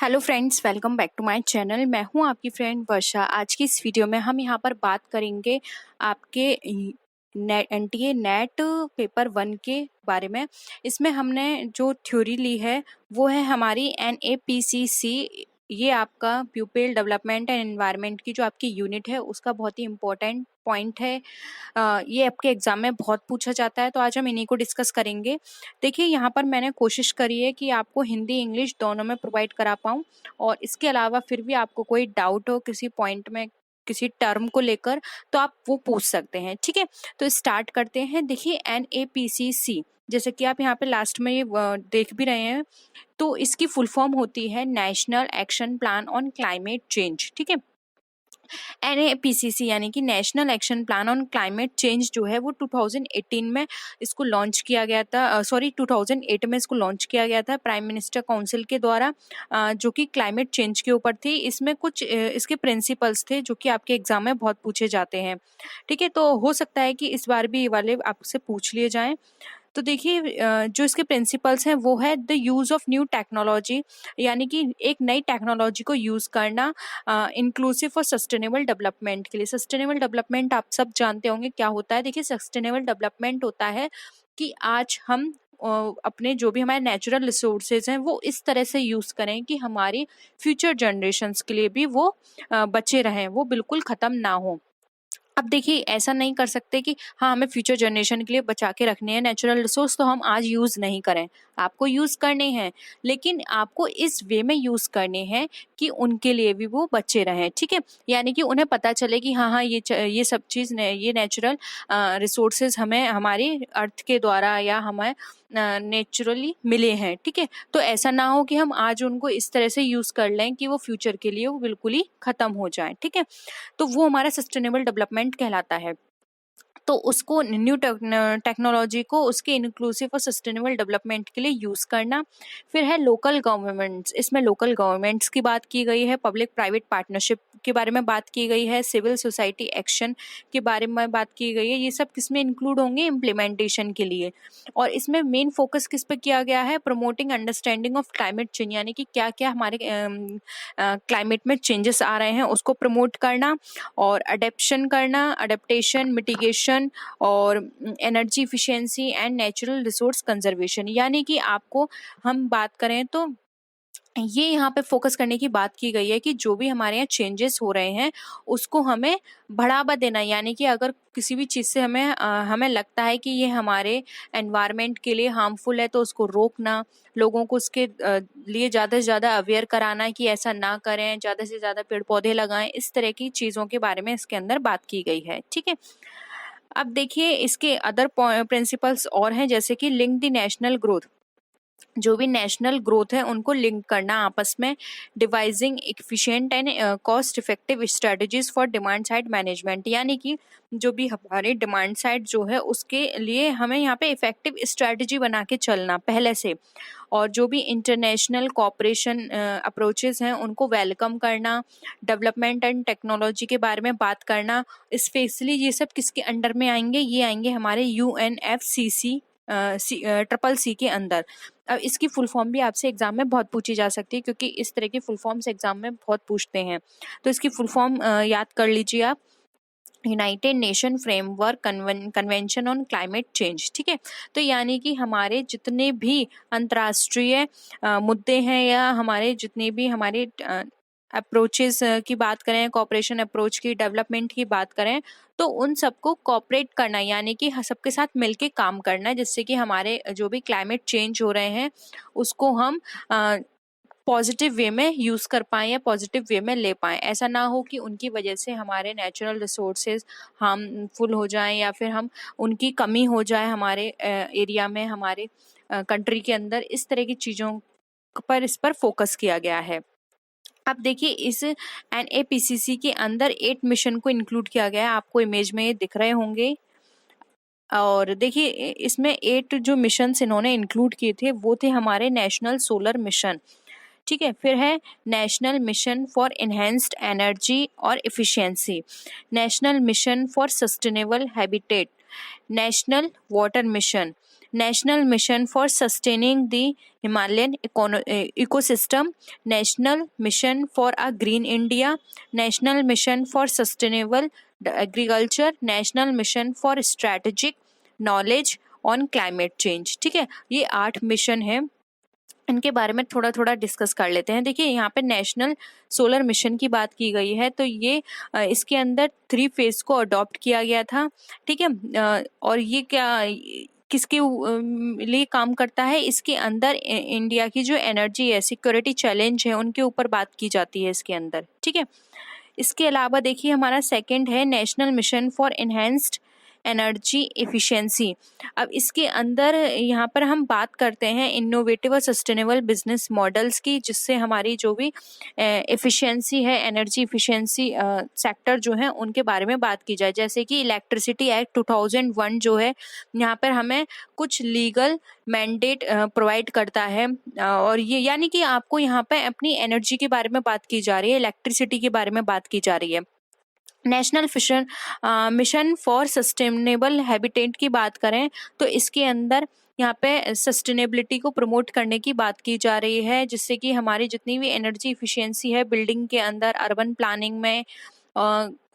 Hello friends, welcome back to my channel. मैं हूं आपकी फ्रेंड वर्षा। आज की इस वीडियो में हम यहां पर बात करेंगे आपके एनटीए नेट पेपर 1 के बारे में। इसमें हमने जो थ्योरी ली है वो है हमारी एनएपीसीसी। ये आपका प्यूपिल डेवलपमेंट एंड एनवायरनमेंट की जो आपकी यूनिट है उसका बहुत ही इम्पोर्टेंट पॉइंट है। ये आपके एग्जाम में बहुत पूछा जाता है, तो आज हम इन्हीं को डिस्कस करेंगे। देखिए, यहाँ पर मैंने कोशिश करी है कि आपको हिंदी इंग्लिश दोनों में प्रोवाइड करा पाऊँ, और इसके अलावा फिर भी आपको कोई डाउट हो किसी पॉइंट में, किसी टर्म को लेकर, तो आप वो पूछ सकते हैं। ठीक है, तो स्टार्ट करते हैं। देखिए, एनएपीसीसी जैसे कि आप यहाँ पे लास्ट में ये देख भी रहे हैं, तो इसकी फुल फॉर्म होती है national action plan on climate change. ठीक है, एनएपीसीसी यानी कि national action plan on climate change जो है वो 2018 में इसको लॉन्च किया गया था। 2008 में इसको लॉन्च किया गया था प्राइम मिनिस्टर काउंसिल के द्वारा, जो कि क्लाइमेट चेंज के ऊपर थी। इसमें कुछ इसके प्रिंसिपल्स थे जो कि आपके एग्जाम में बहुत पूछे जाते हैं। ठीक है, तो हो सकता है कि इस बार भी ये वाले आपसे पूछ लिए जाएं। तो देखिए, जो इसके प्रिंसिपल्स हैं वो है the use of new technology, यानी कि एक नई टेक्नोलॉजी को यूज़ करना इंक्लूसिव और सस्टेनेबल डेवलपमेंट के लिए। सस्टेनेबल डेवलपमेंट आप सब जानते होंगे क्या होता है। देखिए, सस्टेनेबल डेवलपमेंट होता है कि आज हम अपने जो भी हमारे नेचुरल रिसोर्सेज हैं वो इस तरह से यूज़ करें कि हमारी फ्यूचर जनरेशन्स के लिए भी वो बचे रहें, वो बिल्कुल ख़त्म ना हो। अब देखिए, ऐसा नहीं कर सकते कि हाँ, हमें फ्यूचर जनरेशन के लिए बचा के रखने हैं नेचुरल रिसोर्स, तो हम आज यूज़ नहीं करें। आपको यूज़ करने हैं, लेकिन आपको इस वे में यूज़ करने हैं कि उनके लिए भी वो बचे रहें। ठीक है, यानी कि उन्हें पता चले कि हाँ हाँ, ये सब चीज़ ये नेचुरल रिसोर्सेज हमें हमारी अर्थ के द्वारा या हमें नेचुरली मिले हैं। ठीक है, तो ऐसा ना हो कि हम आज उनको इस तरह से यूज़ कर लें कि वो फ्यूचर के लिए वो बिल्कुल ही ख़त्म हो जाए। ठीक है, तो वो हमारा सस्टेनेबल डेवलपमेंट कहलाता है। तो उसको न्यू टेक्नोलॉजी को उसके इंक्लूसिव और सस्टेनेबल डेवलपमेंट के लिए यूज़ करना। फिर है लोकल गवर्नमेंट्स। इसमें लोकल गवर्नमेंट्स की बात की गई है, पब्लिक प्राइवेट पार्टनरशिप के बारे में बात की गई है, सिविल सोसाइटी एक्शन के बारे में बात की गई है। ये सब किस में इंक्लूड होंगे? इम्प्लीमेंटेशन के लिए। और इसमें मेन फोकस किस पे किया गया है? Promoting understanding of climate change, यानी कि क्या क्या हमारे क्लाइमेट में चेंजेस आ रहे हैं उसको प्रमोट करना, और अडेप्टेशन, मिटिगेशन, और energy efficiency and natural resource conservation. यानी कि आपको हम बात करें तो ये यहाँ पे फोकस करने की बात की गई है कि जो भी हमारे यहाँ चेंजेस हो रहे हैं उसको हमें बढ़ावा देना। यानी कि अगर किसी भी चीज़ से हमें लगता है कि ये हमारे एनवायरनमेंट के लिए हार्मफुल है, तो उसको रोकना, लोगों को उसके लिए ज़्यादा से ज़्यादा अवेयर कराना कि ऐसा ना करें, ज़्यादा से ज़्यादा पेड़ पौधे लगाएं। इस तरह की चीज़ों के बारे में इसके अंदर बात की गई है। ठीक है, अब देखिए, इसके अदर प्रिंसिपल्स और हैं, जैसे कि लिंक द नेशनल ग्रोथ। जो भी नेशनल ग्रोथ है उनको लिंक करना आपस में। Devising efficient and cost effective strategies for demand side management, यानी कि जो भी हमारे डिमांड साइड जो है उसके लिए हमें यहाँ पे इफेक्टिव स्ट्रेटजी बना के चलना पहले से। और जो भी इंटरनेशनल कोऑपरेशन अप्रोचेस हैं उनको वेलकम करना। डेवलपमेंट एंड टेक्नोलॉजी के बारे में बात करना। स्पेशली ये सब किसके अंडर में आएंगे? ये आएंगे हमारे यूएनएफसीसी ट्रिपल सी के अंदर। अब इसकी फुल फॉर्म भी आपसे एग्जाम में बहुत पूछी जा सकती है, क्योंकि इस तरह की फुल फॉर्म्स एग्जाम में बहुत पूछते हैं। तो इसकी फुल फॉर्म याद कर लीजिए आप। United nation framework convention on climate change. ठीक है, तो यानी कि हमारे जितने भी अंतर्राष्ट्रीय मुद्दे हैं, या हमारे जितने भी हमारे अप्रोचेस की बात करें, कॉपरेशन अप्रोच की, डेवलपमेंट की बात करें, तो उन सबको कॉपरेट करना, यानी कि सबके साथ मिलके काम करना है, जिससे कि हमारे जो भी क्लाइमेट चेंज हो रहे हैं उसको हम पॉजिटिव वे में यूज़ कर पाएँ या पॉजिटिव वे में ले पाएँ। ऐसा ना हो कि उनकी वजह से हमारे नेचुरल रिसोर्सेज हार्मफुल हो जाएं, या फिर हम उनकी कमी हो जाए हमारे एरिया में, हमारे कंट्री के अंदर। इस तरह की चीज़ों पर इस पर फोकस किया गया है। अब देखिए, इस एनएपीसीसी के अंदर 8 मिशन को इंक्लूड किया गया है। आपको इमेज में ये दिख रहे होंगे। और देखिए, इसमें 8 जो मिशंस इन्होंने इंक्लूड किए थे वो थे हमारे नेशनल सोलर मिशन। ठीक है, फिर है national mission for enhanced energy और efficiency, national mission for sustainable habitat, national water mission, national mission for sustaining the Himalayan ecosystem, national mission for a green India, national mission for sustainable agriculture, national mission for strategic knowledge on climate change. ठीक है, ये 8 mission है, इनके बारे में थोड़ा थोड़ा discuss कर लेते हैं। देखिए यहाँ पे नेशनल सोलर मिशन की बात की गई है, तो ये इसके अंदर 3 फेज को अडॉप्ट किया गया था। ठीक है, और ये क्या किसके लिए काम करता है, इसके अंदर इंडिया की जो एनर्जी है, सिक्योरिटी चैलेंज है, उनके ऊपर बात की जाती है इसके अंदर। ठीक है, इसके अलावा देखिए हमारा सेकंड है national mission for enhanced energy efficiency. अब इसके अंदर यहाँ पर हम बात करते हैं इनोवेटिव और सस्टेनेबल बिजनेस मॉडल्स की, जिससे हमारी जो भी एफिशिएंसी है, एनर्जी एफिशिएंसी सेक्टर जो है उनके बारे में बात की जाए। जैसे कि इलेक्ट्रिसिटी एक्ट 2001 जो है, यहाँ पर हमें कुछ लीगल मैंडेट प्रोवाइड करता है, और ये यानी कि आपको यहाँ पे अपनी एनर्जी के बारे में बात की जा रही है, इलेक्ट्रिसिटी के बारे में बात की जा रही है। National mission for sustainable habitat की बात करें तो इसके अंदर यहाँ पे सस्टेनेबिलिटी को प्रमोट करने की बात की जा रही है, जिससे कि हमारी जितनी भी एनर्जी इफिशिएंसी है बिल्डिंग के अंदर, अर्बन प्लानिंग में,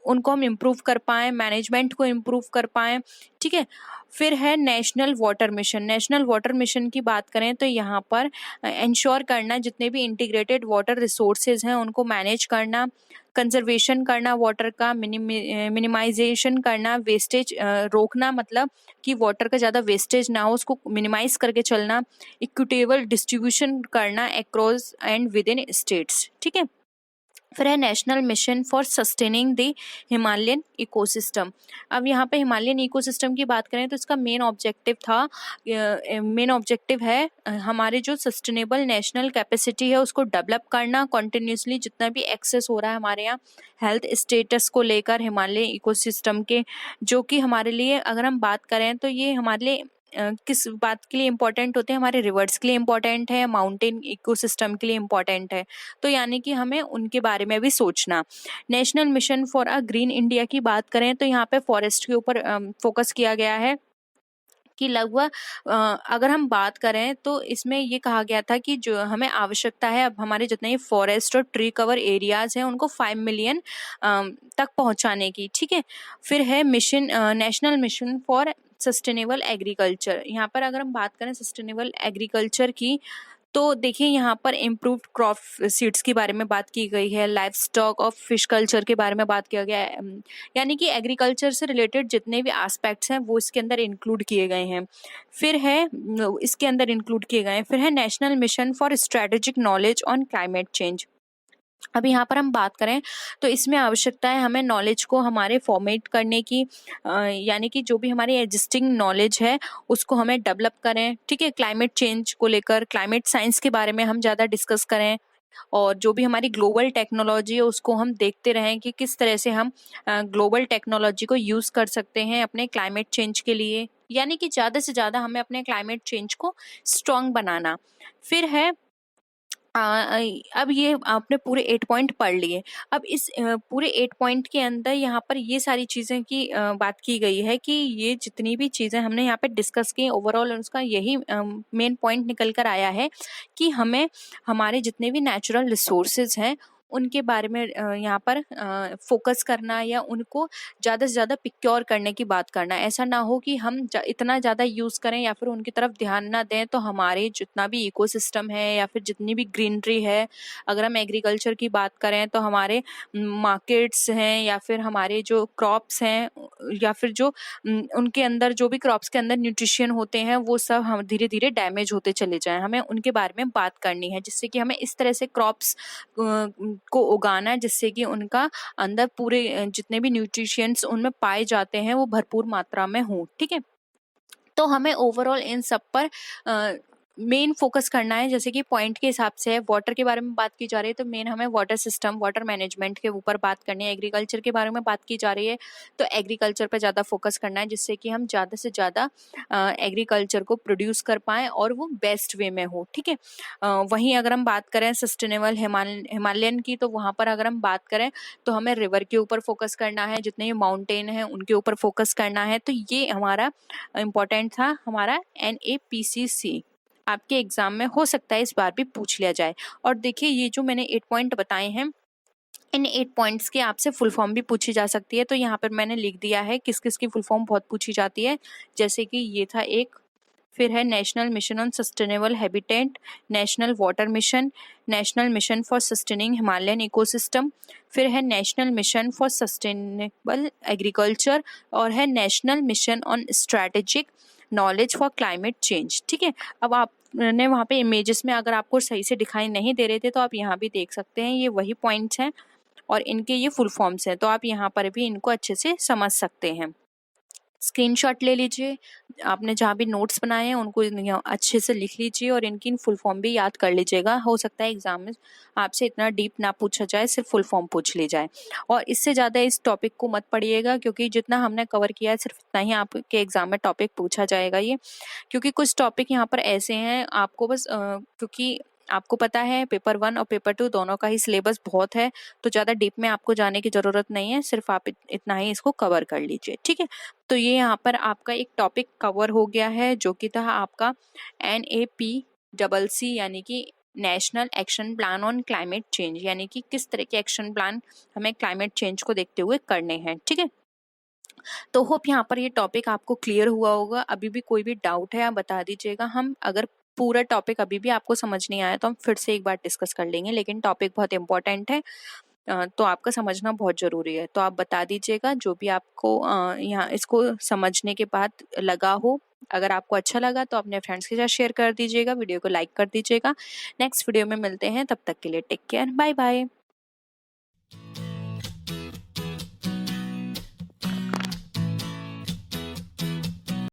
उनको हम इम्प्रूव कर पाएँ, मैनेजमेंट को इम्प्रूव कर पाएँ। ठीक है, फिर है national water mission. National water mission की बात करें तो यहाँ पर इंश्योर करना जितने भी इंटीग्रेटेड वाटर रिसोर्सेज हैं उनको मैनेज करना, कंजर्वेशन करना वाटर का, मिनिमाइजेशन करना, वेस्टेज रोकना, मतलब कि वाटर का ज़्यादा वेस्टेज ना हो, उसको मिनिमाइज करके चलना, इक्विटेबल डिस्ट्रीब्यूशन करना across and with in states. ठीक है, फिर है national mission for sustaining the Himalayan ecosystem. अब यहाँ पे हिमालयन इकोसिस्टम की बात करें तो इसका मेन ऑब्जेक्टिव है हमारे जो सस्टेनेबल नेशनल कैपेसिटी है उसको डेवलप करना, कॉन्टिन्यूसली जितना भी एक्सेस हो रहा है हमारे यहाँ हेल्थ स्टेटस को लेकर हिमालय इकोसिस्टम के, जो कि हमारे लिए अगर हम बात करें तो ये हमारे लिए किस बात के लिए इम्पोर्टेंट होते हैं, हमारे रिवर्स के लिए इम्पोर्टेंट है, माउंटेन इकोसिस्टम के लिए इम्पोर्टेंट है, तो यानी कि हमें उनके बारे में भी सोचना। National mission for a green India की बात करें तो यहाँ पे फॉरेस्ट के ऊपर फोकस किया गया है कि लगभग अगर हम बात करें तो इसमें ये कहा गया था कि जो हमें आवश्यकता है अब हमारे जितने भी फॉरेस्ट और ट्री कवर एरियाज हैं उनको 5 मिलियन तक पहुंचाने की। ठीक है, फिर है mission national mission for sustainable agriculture. यहाँ पर अगर हम बात करें सस्टेनेबल एग्रीकल्चर की तो देखिए यहाँ पर इम्प्रूव्ड क्रॉप सीड्स के बारे में बात की गई है, लाइफ स्टॉक और फिश कल्चर के बारे में बात किया गया है, यानी कि एग्रीकल्चर से रिलेटेड जितने भी एस्पेक्ट्स हैं वो इसके अंदर इंक्लूड किए गए हैं। फिर है फिर है national mission for strategic knowledge on climate change. अब यहाँ पर हम बात करें तो इसमें आवश्यकता है हमें नॉलेज को हमारे फॉर्मेट करने की, यानी कि जो भी हमारी एग्जिस्टिंग नॉलेज है उसको हमें डेवलप करें। ठीक है, क्लाइमेट चेंज को लेकर क्लाइमेट साइंस के बारे में हम ज़्यादा डिस्कस करें, और जो भी हमारी ग्लोबल टेक्नोलॉजी है उसको हम देखते रहें कि किस तरह से हम ग्लोबल टेक्नोलॉजी को यूज़ कर सकते हैं अपने क्लाइमेट चेंज के लिए, यानी कि ज़्यादा से ज़्यादा हमें अपने क्लाइमेट चेंज को स्ट्रॉन्ग बनाना। फिर है अब ये आपने पूरे 8 पॉइंट पढ़ लिए। अब इस पूरे 8 पॉइंट के अंदर यहाँ पर ये सारी चीज़ें की बात की गई है कि ये जितनी भी चीज़ें हमने यहाँ पे डिस्कस की ओवरऑल उसका यही मेन पॉइंट निकल कर आया है कि हमें हमारे जितने भी नेचुरल रिसोर्सेज हैं उनके बारे में यहाँ पर फोकस करना या उनको ज़्यादा से ज़्यादा पिक्योर करने की बात करना। ऐसा ना हो कि हम इतना ज़्यादा यूज़ करें या फिर उनकी तरफ ध्यान ना दें तो हमारे जितना भी इकोसिस्टम है या फिर जितनी भी ग्रीनरी है, अगर हम एग्रीकल्चर की बात करें तो हमारे मार्केट्स हैं या फिर हमारे जो क्रॉप्स हैं या फिर जो उनके अंदर जो भी क्रॉप्स के अंदर न्यूट्रिशन होते हैं वो सब हम धीरे धीरे डैमेज होते चले जाएं, हमें उनके बारे में बात करनी है, जिससे कि हमें इस तरह से क्रॉप्स को उगाना है जिससे कि उनका अंदर पूरे जितने भी न्यूट्रिशंस उनमें पाए जाते हैं वो भरपूर मात्रा में हों। ठीक है, तो हमें ओवरऑल इन सब पर मेन फोकस करना है, जैसे कि पॉइंट के हिसाब से है। वाटर के बारे में बात की जा रही है तो मेन हमें वाटर सिस्टम, वाटर मैनेजमेंट के ऊपर बात करनी है। एग्रीकल्चर के बारे में बात की जा रही है तो एग्रीकल्चर पर ज़्यादा फोकस करना है, जिससे कि हम ज़्यादा से ज़्यादा एग्रीकल्चर को प्रोड्यूस कर पाएँ और वो बेस्ट वे में हो, ठीक है। वहीं अगर हम बात करें सस्टेनेबल हिमालयन की, तो वहाँ पर अगर हम बात करें तो हमें रिवर के ऊपर फोकस करना है, जितने ये माउंटेन हैं उनके ऊपर फोकस करना है। तो ये हमारा इम्पोर्टेंट था, हमारा NAPCC। आपके एग्जाम में हो सकता है इस बार भी पूछ लिया जाए। और देखिए ये जो मैंने 8 पॉइंट बताए हैं, इन 8 पॉइंट्स के आपसे फुल फॉर्म भी पूछी जा सकती है। तो यहाँ पर मैंने लिख दिया है किस किस की फुल फॉर्म बहुत पूछी जाती है। जैसे कि ये था एक, फिर है national mission on sustainable habitat, national water mission, national mission for sustaining Himalayan ecosystem, फिर है national mission for sustainable agriculture, और है national mission on strategic knowledge for climate change, ठीक है। अब आपने वहाँ पे इमेजेस में अगर आपको सही से दिखाई नहीं दे रहे थे तो आप यहाँ भी देख सकते हैं, ये वही पॉइंट्स हैं और इनके ये फुल फॉर्म्स हैं, तो आप यहाँ पर भी इनको अच्छे से समझ सकते हैं। स्क्रीनशॉट ले लीजिए, आपने जहाँ भी नोट्स बनाए हैं उनको अच्छे से लिख लीजिए और इनकी फुल फॉर्म भी याद कर लीजिएगा। हो सकता है एग्जाम में आपसे इतना डीप ना पूछा जाए, सिर्फ फुल फॉर्म पूछ ली जाए। और इससे ज़्यादा इस टॉपिक को मत पढ़िएगा, क्योंकि जितना हमने कवर किया है सिर्फ इतना ही आपके एग्जाम में टॉपिक पूछा जाएगा ये। क्योंकि कुछ टॉपिक यहाँ पर ऐसे हैं आपको बस क्योंकि आपको पता है पेपर 1 और पेपर 2 दोनों का ही सिलेबस बहुत है, तो ज़्यादा डीप में आपको जाने की ज़रूरत नहीं है, सिर्फ आप इतना ही इसको कवर कर लीजिए, ठीक है। तो ये यहाँ पर आपका एक टॉपिक कवर हो गया है, जो कि था आपका NAPCC, यानी कि national action plan on climate change, यानी कि किस तरह के एक्शन प्लान हमें क्लाइमेट चेंज को देखते हुए करने हैं, ठीक है। तो होप यहाँ पर ये टॉपिक आपको क्लियर हुआ होगा। अभी भी कोई भी डाउट है आप बता दीजिएगा। हम अगर पूरा टॉपिक अभी भी आपको समझ नहीं आया तो हम फिर से एक बार डिस्कस कर लेंगे, लेकिन टॉपिक बहुत इंपॉर्टेंट है, तो आपका समझना बहुत ज़रूरी है। तो आप बता दीजिएगा जो भी आपको यहाँ इसको समझने के बाद लगा हो। अगर आपको अच्छा लगा तो अपने फ्रेंड्स के साथ शेयर कर दीजिएगा, वीडियो को लाइक कर दीजिएगा। नेक्स्ट वीडियो में मिलते हैं, तब तक के लिए टेक केयर, बाय बाय।